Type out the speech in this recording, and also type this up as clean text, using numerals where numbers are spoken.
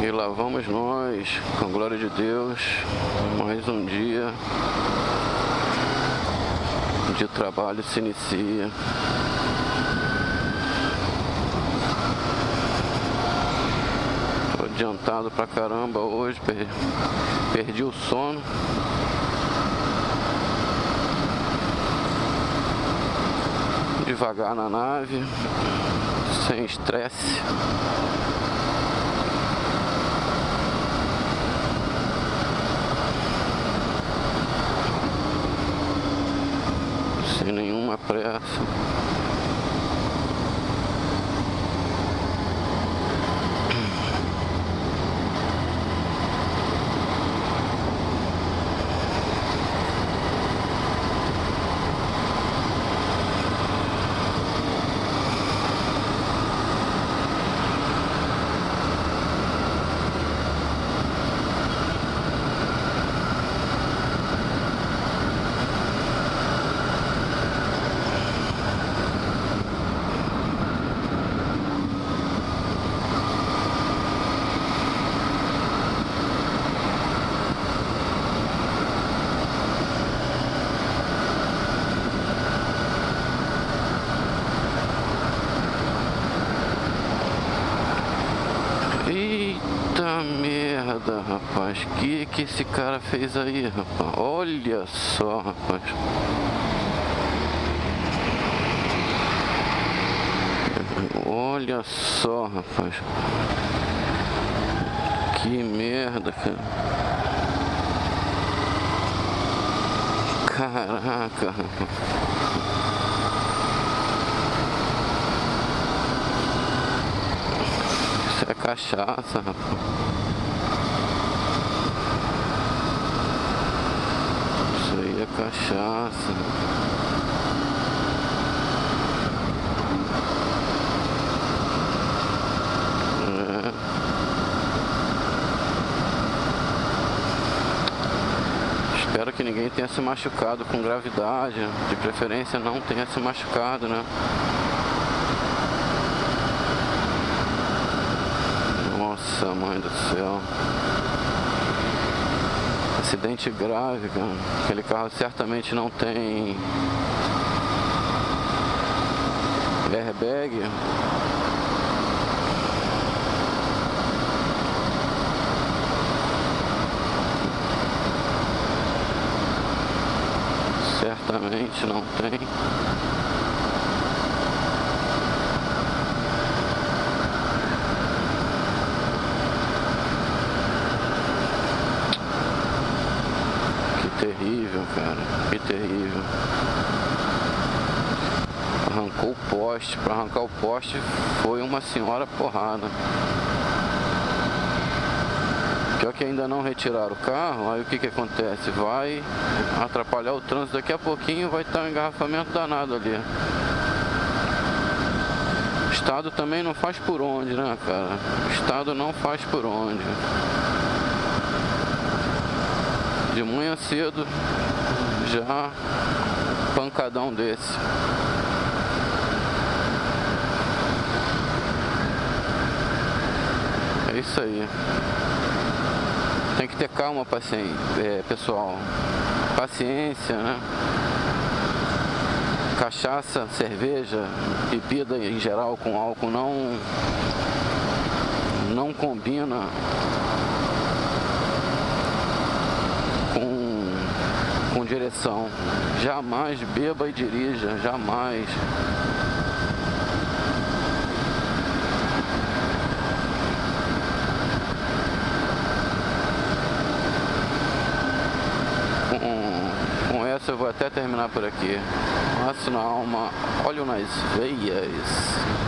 E lá vamos nós, com a glória de Deus, mais um dia de trabalho se inicia. Tô adiantado pra caramba hoje, perdi o sono. Devagar na nave, sem estresse. Sem nenhuma pressa. Eita merda, rapaz, que esse cara fez aí, rapaz? Olha só, rapaz. Olha só, rapaz. Que merda, cara. Caraca, rapaz. Isso é cachaça, rapaz. Isso aí é cachaça. Espero que ninguém tenha se machucado com gravidade. De preferência não tenha se machucado, né? Nossa, mãe do céu. Acidente grave, cara. Aquele carro certamente não tem airbag. Certamente não tem. Terrível, cara, que terrível. Arrancou o poste. Para arrancar o poste foi uma senhora porrada. Pior que ainda não retiraram o carro. Aí o que acontece? Vai atrapalhar o trânsito. Daqui a pouquinho vai estar um engarrafamento danado ali. O Estado também não faz por onde, né, cara? O Estado não faz por onde. De manhã cedo, já pancadão desse. É isso aí. Tem que ter calma, pessoal. Paciência, né? Cachaça, cerveja, bebida em geral com álcool não combina com direção. Jamais beba e dirija, jamais. Com essa eu vou até terminar por aqui. Laço na alma, óleo nas veias.